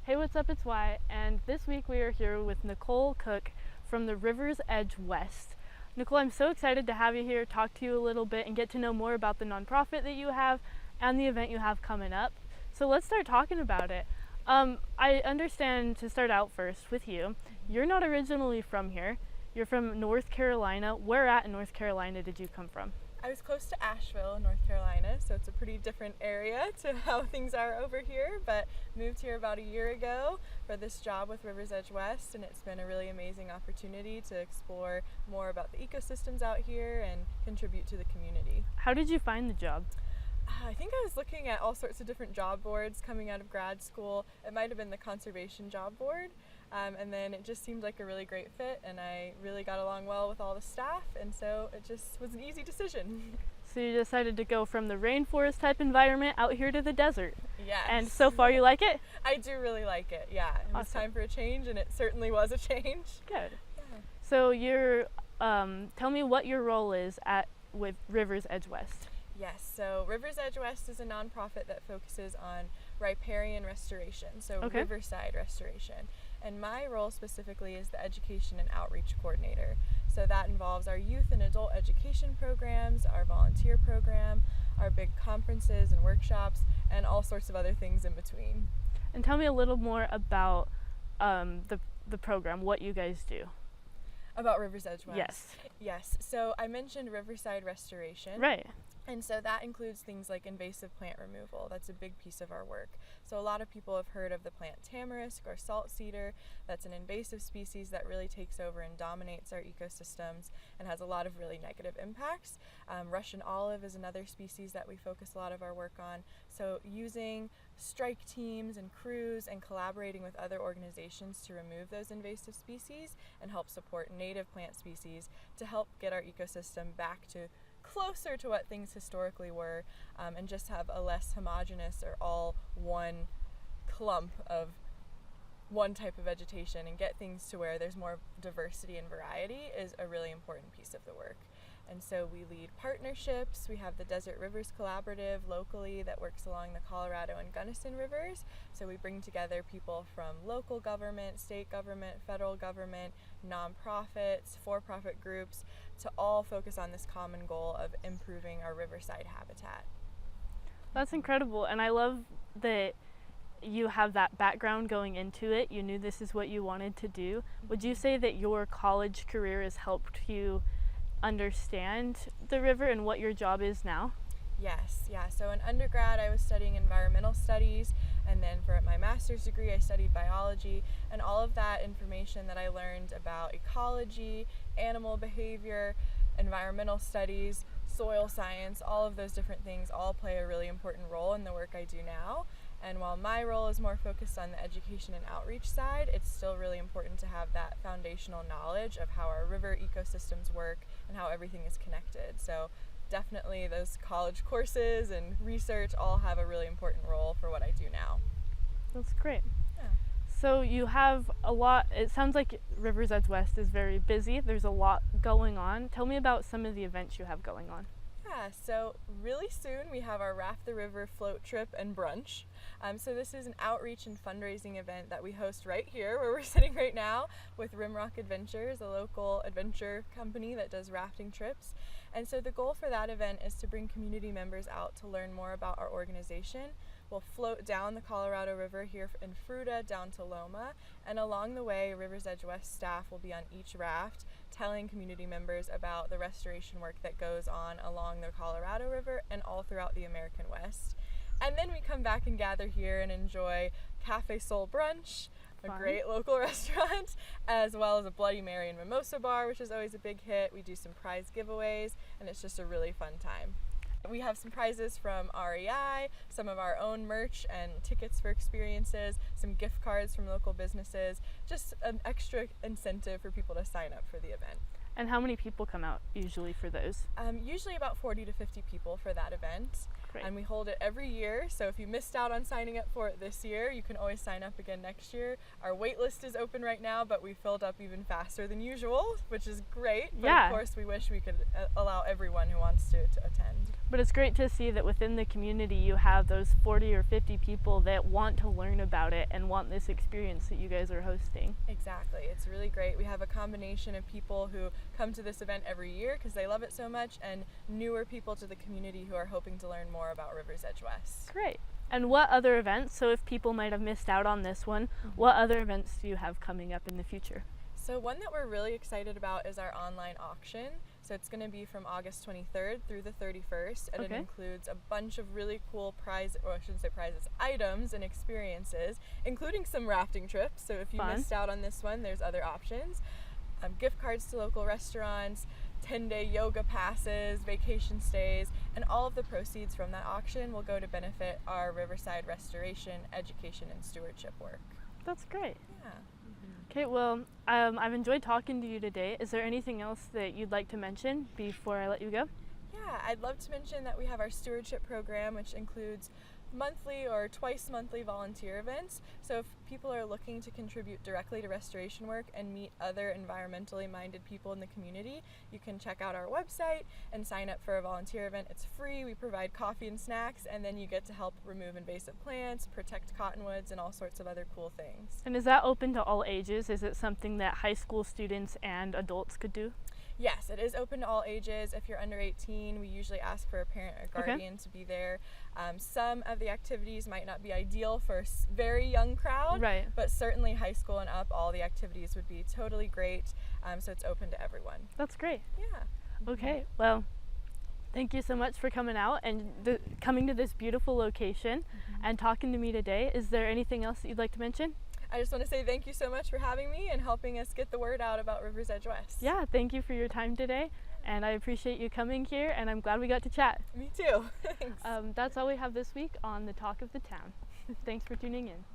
Hey, what's up? It's Wyatt, and this week we are here with Nicole Cook from the RiversEdge West. Nicole, I'm so excited to have you here, talk to you a little bit, and get to know more about the nonprofit that you have and the event you have coming up. So let's start talking about it. I understand, to start out first with you, you're not originally from here. You're from North Carolina. Where at in North Carolina did you come from? I was close to Asheville, North Carolina, so it's a pretty different area to how things are over here, but moved here about a year ago for this job with RiversEdge West, and it's been a really amazing opportunity to explore more about the ecosystems out here and contribute to the community. How did you find the job? I think I was looking at all sorts of different job boards coming out of grad school. It might have been the conservation job board. And then it just seemed like a really great fit, and I really got along well with all the staff, and so it just was an easy decision. So you decided to go from the rainforest type environment out here to the desert. Yes. And so far you like it? I do really like it, yeah. It was time for a change, and it certainly was a change. Good. Yeah. So tell me what your role is with RiversEdge West. Yes, so RiversEdge West is a nonprofit that focuses on riparian restoration, so riverside restoration. And my role specifically is the education and outreach coordinator. So that involves our youth and adult education programs, our volunteer program, our big conferences and workshops, and all sorts of other things in between. And tell me a little more about the program, what you guys do. About RiversEdge West? Yes. Yes, so I mentioned riverside restoration. Right. And so that includes things like invasive plant removal. That's a big piece of our work. So a lot of people have heard of the plant tamarisk or salt cedar. That's an invasive species that really takes over and dominates our ecosystems and has a lot of really negative impacts. Russian olive is another species that we focus a lot of our work on. So using strike teams and crews and collaborating with other organizations to remove those invasive species and help support native plant species to help get our ecosystem back to closer to what things historically were, and just have a less homogeneous or all one clump of one type of vegetation, and get things to where there's more diversity and variety is a really important piece of the work. And so we lead partnerships. We have the Desert Rivers Collaborative locally that works along the Colorado and Gunnison rivers. So we bring together people from local government, state government, federal government, nonprofits, for-profit groups to all focus on this common goal of improving our riverside habitat. That's incredible, and I love that you have that background going into it. You knew this is what you wanted to do. Would you say that your college career has helped you understand the river and what your job is now? Yes, yeah. So in undergrad I was studying environmental studies, and then for my master's degree I studied biology, and all of that information that I learned about ecology, animal behavior, environmental studies, soil science, all of those different things all play a really important role in the work I do now. And while my role is more focused on the education and outreach side, it's still really important to have that foundational knowledge of how our river ecosystems work and how everything is connected. So definitely those college courses and research all have a really important role for what I do now. That's great. Yeah. So you have a lot, it sounds like RiversEdge West is very busy. There's a lot going on. Tell me about some of the events you have going on. Yeah, so really soon we have our Raft the River float trip and brunch. So this is an outreach and fundraising event that we host right here where we're sitting right now with Rimrock Adventures, a local adventure company that does rafting trips. And so the goal for that event is to bring community members out to learn more about our organization. We'll float down the Colorado River here in Fruita down to Loma, and along the way RiversEdge West staff will be on each raft telling community members about the restoration work that goes on along the Colorado River and all throughout the American West. And then we come back and gather here and enjoy Cafe Soul Brunch, a great local restaurant, as well as a Bloody Mary and Mimosa bar, which is always a big hit. We do some prize giveaways, and it's just a really fun time. We have some prizes from REI, some of our own merch and tickets for experiences, some gift cards from local businesses, just an extra incentive for people to sign up for the event. And how many people come out usually for those? Usually about 40 to 50 people for that event. Great. And we hold it every year, so if you missed out on signing up for it this year, you can always sign up again next year. Our wait list is open right now, but we filled up even faster than usual, which is great. But Yeah. of course, we wish we could allow everyone who wants to attend. But it's great to see that within the community you have those 40 or 50 people that want to learn about it and want this experience that you guys are hosting. Exactly. It's really great. We have a combination of people who come to this event every year because they love it so much, and newer people to the community who are hoping to learn more about RiversEdge West. Great. And what other events, so if people might have missed out on this one, what other events do you have coming up in the future? So one that we're really excited about is our online auction. So it's going to be from August 23rd through the 31st, and it includes a bunch of really cool items and experiences, including some rafting trips. So if you missed out on this one, there's other options. Gift cards to local restaurants, 10-day yoga passes, vacation stays, and all of the proceeds from that auction will go to benefit our Riverside restoration, education, and stewardship work. That's great. Yeah. Okay, well, I've enjoyed talking to you today. Is there anything else that you'd like to mention before I let you go? Yeah, I'd love to mention that we have our stewardship program, which includes monthly or twice monthly volunteer events. So if people are looking to contribute directly to restoration work and meet other environmentally minded people in the community, you can check out our website and sign up for a volunteer event. It's free. We provide coffee and snacks, and then you get to help remove invasive plants, protect cottonwoods, and all sorts of other cool things. And is that open to all ages? Is it something that high school students and adults could do? Yes, it is open to all ages. If you're under 18, we usually ask for a parent or guardian to be there. Some of the activities might not be ideal for a very young crowd, but certainly high school and up, all the activities would be totally great. So it's open to everyone. That's great. Yeah. Okay, well, thank you so much for coming out and coming to this beautiful location and talking to me today. Is there anything else that you'd like to mention? I just want to say thank you so much for having me and helping us get the word out about RiversEdge West. Yeah, thank you for your time today, and I appreciate you coming here, and I'm glad we got to chat. Me too. Thanks. That's all we have this week on The Talk of the Town. Thanks for tuning in.